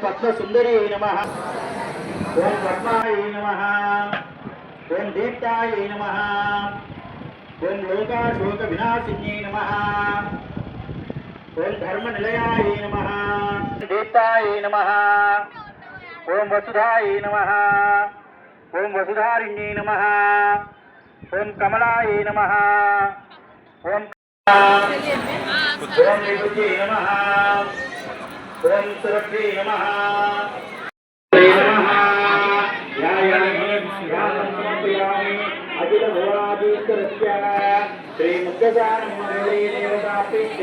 పద్మసుందరీ నమః ఓం పద్మాయ నమః ఓం దీప్తాయ నమః ఓం లోకాశోక వినాశిన్యై నమః ఓం ధర్మనిలయాయ నమః దీప్తాయ నమః ఓం వసుధాయ నమః ఓం వసుధారిణ్యై నమః ఓం కమలాయ నమః ఓం ఓం నిరుద్యై నమః ఓం సురభ్యై నమః అఖిల భువనాధీశ్వరస్య శ్రీ ముఖ్యసానమహే దేవతాపేక్ష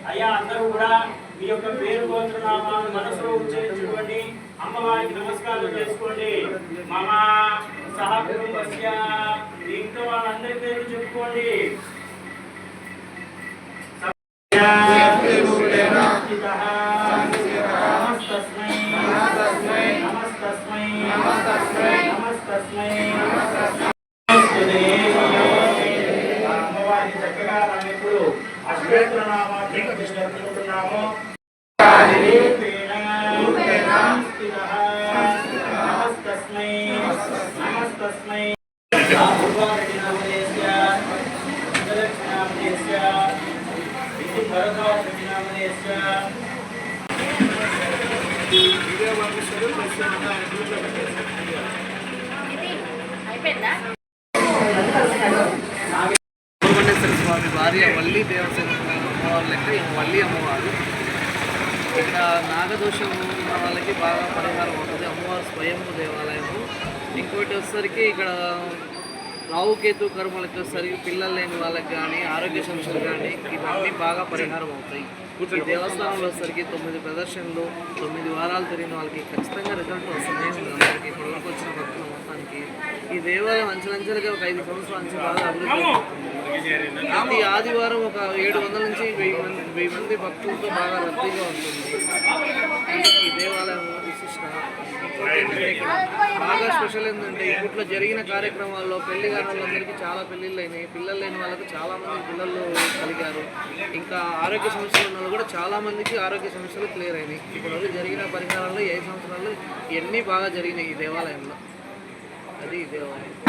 అయ్యా అందరూ కూడా మీ యొక్క పేరు గోత్రనామాలను మనసులో ఉచ్చరించుకోండి. అమ్మవారికి నమస్కారం చేసుకోండి. మమ సహ కుటుంబస్య ఇంట్లో వాళ్ళందరి పేరు చెప్పుకోండి. అమ్మవారికి చక్కగా మనం ఇప్పుడు అష్టోత్తరనామాన్ని ప్రతిష్ఠించుకుంటున్నాము. నమస్తస్మై నమస్తస్మై స్వామి భార్య వల్లి దేవసేన అమ్మవారు లెక్క వల్లి అమ్మవారు. ఇక్కడ నాగదోషం ఉన్న వాళ్ళకి బాగా పరిహారం అవుతుంది. అమ్మవారు స్వయంభూ దేవాలయము. ఇంకోటి వచ్చేసరికి ఇక్కడ రావుకేతు కర్మలకి వచ్చేసరికి పిల్లలు లేని వాళ్ళకి కానీ ఆరోగ్య సమస్యలు కానీ ఇవన్నీ బాగా పరిహారం అవుతాయి. ఈ దేవస్థానంలో వచ్చేసరికి 9 ప్రదర్శనలు 9 వారాలు తిరిగిన వాళ్ళకి ఖచ్చితంగా రిజల్ట్ వస్తుంది. అందరికీ ఇక్కడ వరకు వచ్చిన భక్తులు మొత్తానికి ఈ దేవాలయం అంచెలంచెలుగా ఒక 5 సంవత్సరాల నుంచి బాగా అభివృద్ధి అవుతుంది. ప్రతి ఆదివారం ఒక 700 నుంచి 1000 మంది భక్తులతో బాగా రద్దీగా ఉంటుంది. ఈ దేవాలయం విశిష్ట బాగా స్పెషల్ ఏంటంటే ఇప్పట్లో జరిగిన కార్యక్రమాల్లో పెళ్లి కాని వాళ్ళందరికీ చాలా పెళ్ళిళ్ళు అయినాయి. పిల్లలు లేని వాళ్ళకి చాలామంది పిల్లలు కలిగారు. ఇంకా ఆరోగ్య సమస్యలు ఉన్న వాళ్ళు కూడా చాలామందికి ఆరోగ్య సమస్యలు క్లియర్ అయినాయి. ఇప్పుడు జరిగిన పరిహారాల్లో 5 సంవత్సరాల్లో ఇవన్నీ బాగా జరిగినాయి ఈ దేవాలయంలో. అది ఈ దేవాలయం.